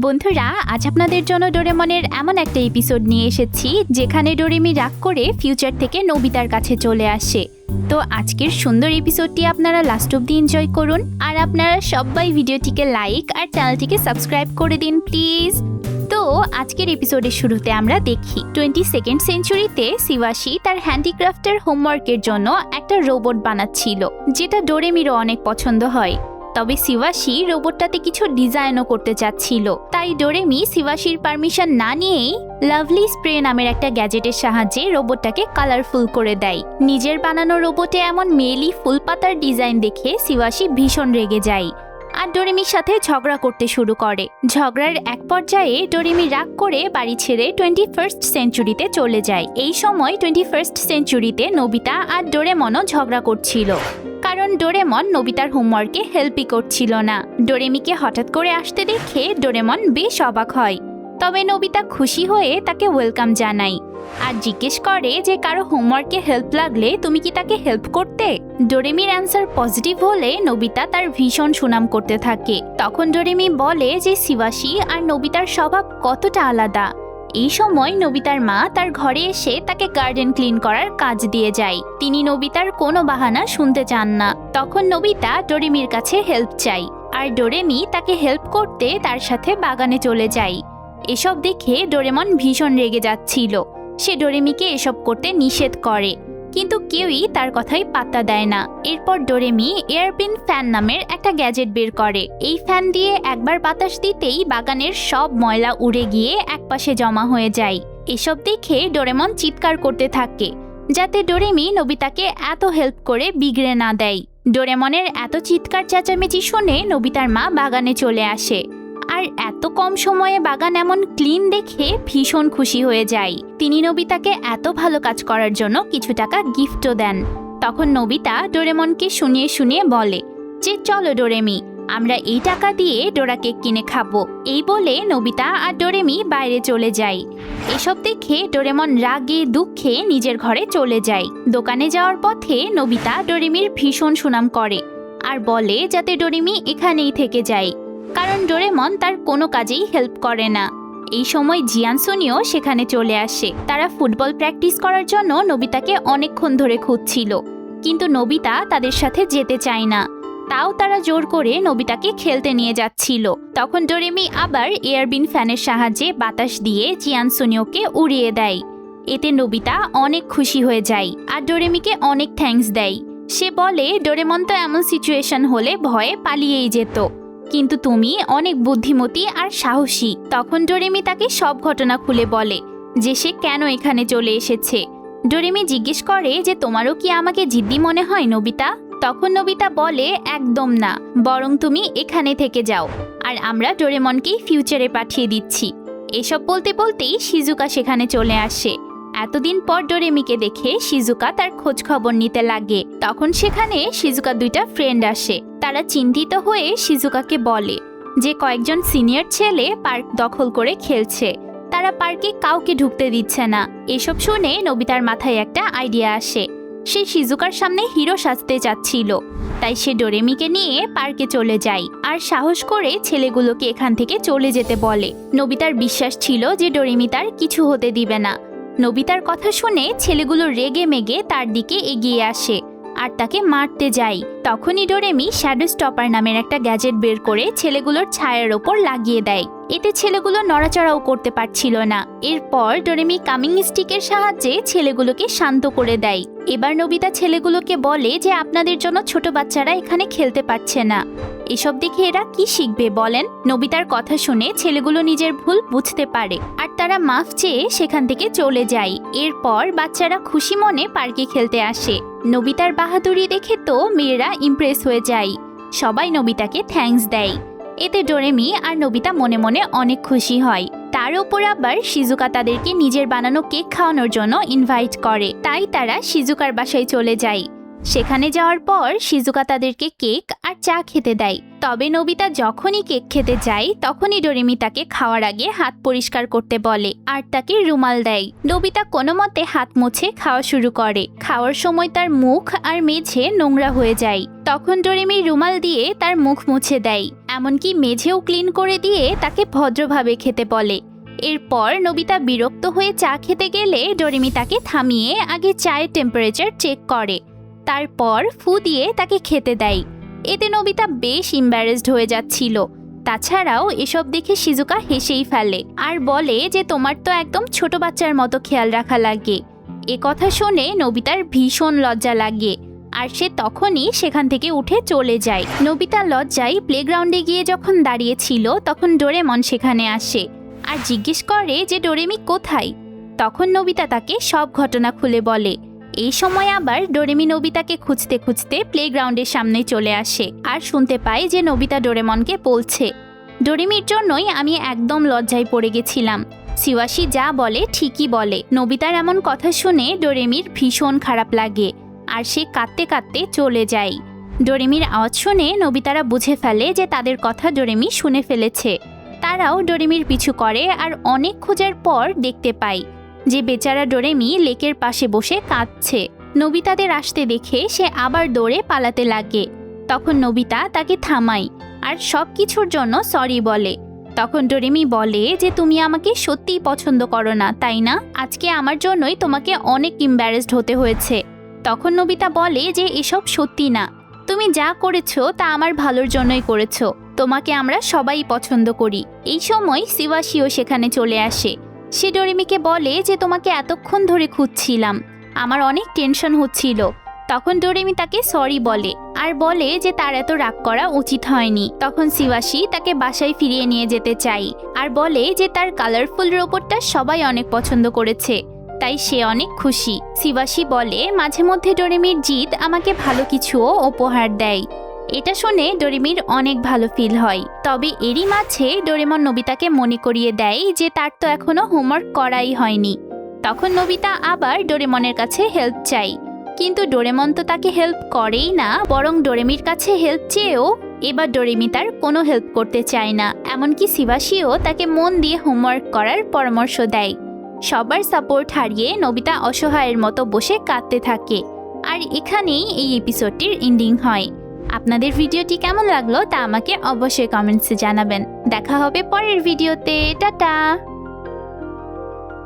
বন্ধুরা, আজ আপনাদের জন্য ডোরেমনের এমন একটা এপিসোড নিয়ে এসেছি যেখানে ডোরেমি রাগ করে ফিউচার থেকে নোবিতার কাছে চলে আসে। তো আজকের সুন্দর এপিসোডটি আপনারা লাস্ট অবধি এনজয় করুন, আর আপনারা সবাই ভিডিওটিকে লাইক আর চ্যানেলটিকে সাবস্ক্রাইব করে দিন প্লিজ। তো আজকের এপিসোডের শুরুতে আমরা দেখি 22nd সেঞ্চুরিতে শিবাশী তার হ্যান্ডিক্রাফটের হোমওয়ার্কের জন্য একটা রোবট বানাচ্ছিল, যেটা ডোরেমিরও অনেক পছন্দ হয়। তবে শিবাশী রোবটটাতে কিছু ডিজাইনও করতে চাচ্ছিল, তাই ডোরেমি শিবাশীর পারমিশন না নিয়েই লাভলি স্প্রে নামের একটা গ্যাজেটের সাহায্যে রোবটটাকে কালারফুল করে দেয়। নিজের বানানো রোবটে এমন মেয়েলি ফুল পাতার ডিজাইন দেখে শিবাশী ভীষণ রেগে যায় আর ডোরেমির সাথে ঝগড়া করতে শুরু করে। ঝগড়ার এক পর্যায়ে ডোরেমি রাগ করে বাড়ি ছেড়ে 21st সেঞ্চুরিতে চলে যায়। এই সময় 21st সেঞ্চুরিতে নোবিতা আর ডোরেমনও ঝগড়া করছিল, কারণ ডোরেমন নোবিতার হোমওয়ার্কে হেল্পই করছিল না। ডোরেমিকে হঠাৎ করে আসতে দেখে ডোরেমন বেশ অবাক হয়, তবে নোবিতা খুশি হয়ে তাকে ওয়েলকাম জানায় আর জিজ্ঞেস করে যে কারো হোমওয়ার্কে হেল্প লাগলে তুমি কি তাকে হেল্প করতে। ডোরেমির অ্যান্সার পজিটিভ হলে নোবিতা তার ভীষণ সুনাম করতে থাকে। তখন ডোরেমি বলে যে শিবাশী আর নোবিতার স্বভাব কতটা আলাদা। এই সময় নোবিতার মা তার ঘরে এসে তাকে গার্ডেন ক্লিন করার কাজ দিয়ে যায়। তিনি নোবিতার কোনো বাহানা শুনতে চান না। তখন নোবিতা ডোরেমির কাছে হেল্প চাই আর ডোরেমি তাকে হেল্প করতে তার সাথে বাগানে চলে যায়। এসব দেখে ডোরেমন ভীষণ রেগে যাচ্ছিল। সে ডোরেমিকে এসব করতে নিষেধ করে, কিন্তু কেউই তার কথাই পাত্তা দেয় না। এরপর ডোরেমি এয়ারপিন ফ্যান নামের একটা গ্যাজেট বের করে। এই ফ্যান দিয়ে একবার বাতাস দিতেই বাগানের সব ময়লা উড়ে গিয়ে একপাশে জমা হয়ে যায়। এসব দেখে ডোরেমন চিৎকার করতে থাকে যাতে ডোরেমি নোবিতাকে এত হেল্প করে বিগড়ে না দেয়। ডোরেমনের এত চিৎকার চেঁচামেচি শুনে নোবিতার মা বাগানে চলে আসে আর এত কম সময়ে বাগান এমন ক্লিন দেখে ভীষণ খুশি হয়ে যায়। তিনি নোবিতাকে এত ভালো কাজ করার জন্য কিছু টাকা গিফটও দেন। তখন নোবিতা ডোরেমনকে শুনিয়ে শুনিয়ে বলে যে চলো ডোরেমি, আমরা এই টাকা দিয়ে ডোরা কেক কিনে খাবো। এই বলে নোবিতা আর ডোরেমি বাইরে চলে যায়। এসব দেখে ডোরেমন রাগে দুঃখে নিজের ঘরে চলে যায়। দোকানে যাওয়ার পথে নোবিতা ডোরেমির ভীষণ সুনাম করে আর বলে যাতে ডোরেমি এখানেই থেকে যায়, কারণ ডোরেমন তার কোনো কাজেই হেল্প করে না। এই সময় জিয়ানসুনিও সেখানে চলে আসে। তারা ফুটবল প্র্যাকটিস করার জন্য নোবিতাকে অনেকক্ষণ ধরে খুঁজছিল, কিন্তু নোবিতা তাদের সাথে যেতে চায় না। তাও তারা জোর করে নোবিতাকে খেলতে নিয়ে যাচ্ছিল। তখন ডোরেমি আবার এয়ারবিন ফ্যানের সাহায্যে বাতাস দিয়ে জিয়ানসুনিওকে উড়িয়ে দেয়। এতে নোবিতা অনেক খুশি হয়ে যায় আর ডোরেমিকে অনেক থ্যাঙ্কস দেয়। সে বলে ডোরেমন তো এমন সিচুয়েশন হলে ভয়ে পালিয়েই যেত, কিন্তু তুমি অনেক বুদ্ধিমতী আর সাহসী। তখন ডোরেমি তাকে সব ঘটনা খুলে বলে যে সে কেন এখানে চলে এসেছে। ডোরেমি জিজ্ঞেস করে যে তোমারও কি আমাকে জিদ্দি মনে হয় নোবিতা? তখন নোবিতা বলে একদম না, বরং তুমি এখানে থেকে যাও আর আমরা ডোরেমনকেই ফিউচারে পাঠিয়ে দিচ্ছি। এসব বলতে বলতেই শিজুকা সেখানে চলে আসে। এতদিন পর ডোরেমিকে দেখে শিজুকা তার খোঁজ খবর নিতে লাগে। তখন সেখানে শিজুকার দুইটা ফ্রেন্ড আসে। তারা চিন্তিত হয়ে শিজুকাকে বলে যে কয়েকজন সিনিয়র ছেলে পার্ক দখল করে খেলছে, তারা পার্কে কাউকে ঢুকতে দিচ্ছে না। এসব শুনে নোবিতার মাথায় একটা আইডিয়া আসে। সে শিজুকার সামনে হিরো সাজতে চাচ্ছিল, তাই সে ডোরেমিকে নিয়ে পার্কে চলে যায় আর সাহস করে ছেলেগুলোকে এখান থেকে চলে যেতে বলে। নোবিতার বিশ্বাস ছিল যে ডোরেমি তার কিছু হতে দিবে না। নোবিতার কথা শুনে ছেলেগুলো রেগে মেগে তার দিকে এগিয়ে আসে আর তাকে মারতে যায়। তখনই ডোরেমি শ্যাডো স্টপার নামের একটা গ্যাজেট বের করে ছেলেগুলোর ছায়ার ওপর লাগিয়ে দেয়। এতে ছেলেগুলো নড়াচড়াও করতে পারছিল না। এরপর ডোরেমি কামিং স্টিকের সাহায্যে ছেলেগুলোকে শান্ত করে দেয়। এবার নোবিতা ছেলেগুলোকে বলে যে আপনাদের জন্য ছোট বাচ্চারা এখানে খেলতে পারছে না। এসব দেখে এরা কি শিখবে বলেন? নোবিতার কথা শুনে ছেলেগুলো নিজের ভুল বুঝতে পারে আর তারা মাফ চেয়ে সেখান থেকে চলে যায়। এরপর বাচ্চারা খুশি মনে পার্কে খেলতে আসে। নোবিতার বাহাদুরি দেখে তো মেয়েরা ইমপ্রেস হয়ে যায়। সবাই নোবিতাকে থ্যাঙ্কস দেয়। এতে ডোরেমি আর নোবিতা মনে মনে অনেক খুশি হয়। তার উপর আবার শিজুকা তাদেরকে নিজের বানানো কেক খাওয়ানোর জন্য ইনভাইট করে, তাই তারা শিজুকার বাসায় চলে যায়। সেখানে যাওয়ার পর শিজুকা তাদেরকে কেক আর চা খেতে দেয়। তবে নোবিতা যখনই কেক খেতে যায় তখনই ডোরেমি তাকে খাওয়ার আগে হাত পরিষ্কার করতে বলে আর তাকে রুমাল দেয়। নোবিতা কোনো মতে হাত মুছে খাওয়া শুরু করে। খাওয়ার সময় তার মুখ আর মেঝে নোংরা হয়ে যায়। তখন ডোরেমি রুমাল দিয়ে তার মুখ মুছে দেয়, এমনকি মেঝেও ক্লিন করে দিয়ে তাকে ভদ্রভাবে খেতে বলে। এরপর নোবিতা বিরক্ত হয়ে চা খেতে গেলে ডোরেমি তাকে থামিয়ে আগে চায়ের টেম্পারেচার চেক করে, তারপর ফু দিয়ে তাকে খেতে দেয়। এতে নোবিতা বেশ ইম্বারেসড হয়ে যাচ্ছিল। তাছাড়াও এসব দেখে শিজুকা হেসেই ফেলে আর বলে যে তোমার তো একদম ছোট বাচ্চার মতো খেয়াল রাখা লাগে। এ কথা শুনে নোবিতার ভীষণ লজ্জা লাগে আর সে তখনই সেখান থেকে উঠে চলে যায়। নোবিতা লজ্জায় প্লেগ্রাউন্ডে গিয়ে যখন দাঁড়িয়েছিল তখন ডোরেমন সেখানে আসে আর জিজ্ঞেস করে যে ডোরেমি কোথায়। তখন নোবিতা তাকে সব ঘটনা খুলে বলে। এই সময় আবার ডোরেমি নোবিতাকে খুঁজতে খুঁজতে প্লেগ্রাউন্ডের সামনে চলে আসে আর শুনতে পায় যে নোবিতা ডোরেমনকে বলছে, ডোরেমির জন্যই আমি একদম লজ্জায় পড়ে গেছিলাম। শিওয়াশি যা বলে ঠিকই বলে। নোবিতার এমন কথা শুনে ডোরেমির ভীষণ খারাপ লাগে আর সে কাঁদতে কাঁদতে চলে যায়। ডোরেমির আওয়াজ শুনে নোবিতারা বুঝে ফেলে যে তাদের কথা ডোরেমি শুনে ফেলেছে। তারাও ডোরেমির পিছু করে আর অনেক খোঁজার পর দেখতে পায় যে বেচারা ডোরেমি লেকের পাশে বসে কাঁদছে। নোবিতাদের আসতে দেখে সে আবার দৌড়ে পালাতে লাগে। তখন নোবিতা তাকে থামায় আর সব কিছুর জন্য সরি বলে। তখন ডোরেমি বলে যে তুমি আমাকে সত্যিই পছন্দ করো না, তাই না? আজকে আমার জন্যই তোমাকে অনেক ইম্বারেসড হতে হয়েছে। তখন নোবিতা বলে যে এসব সত্যি না, তুমি যা করেছো তা আমার ভালোর জন্যই করেছো। তোমাকে আমরা সবাই পছন্দ করি। এই সময় শিওয়াশিও সেখানে চলে আসে। সে ডোরেমিকে বলে যে তোমাকে এতক্ষণ ধরে খুঁজছিলাম, আমার অনেক টেনশন হচ্ছিল। তখন ডোরেমি তাকে সরি বলে আর বলে যে তার এত রাগ করা উচিত হয়নি। তখন শিওয়াশি তাকে বাসায় ফিরিয়ে নিয়ে যেতে চায় আর বলে যে তার কালারফুল রোবটটা সবাই অনেক পছন্দ করেছে, তাই সে অনেক খুশি। শিওয়াশি বলে মাঝে মধ্যে ডোরেমির জিদ আমাকে ভালো কিছুও উপহার দেয়। এটা শুনে ডোরেমির অনেক ভালো ফিল হয়। তবে এরই মাঝে ডোরেমন নোবিতাকে মনে করিয়ে দেয় যে তার তো এখনো হোমওয়ার্ক করাই হয়নি। তখন নোবিতা আবার ডোরেমনের কাছে হেল্প চাই, কিন্তু ডোরেমন তো তাকে হেল্প করেই না, বরং ডোরেমির কাছে হেল্প চেয়েও এবার ডোরেমি তার কোনো হেল্প করতে চায় না। এমনকি শিওয়াশিও তাকে মন দিয়ে হোমওয়ার্ক করার পরামর্শ দেয়। সবার সাপোর্ট হারিয়ে নোবিতা অসহায়ের মতো বসে কাঁদতে থাকে। আর এখানেই এই এপিসোডটির এন্ডিং হয়। আপনাদের ভিডিওটি কেমন লাগলো তা আমাকে অবশ্যই কমেন্টসে জানাবেন। দেখা হবে পরের ভিডিওতে। টাটা।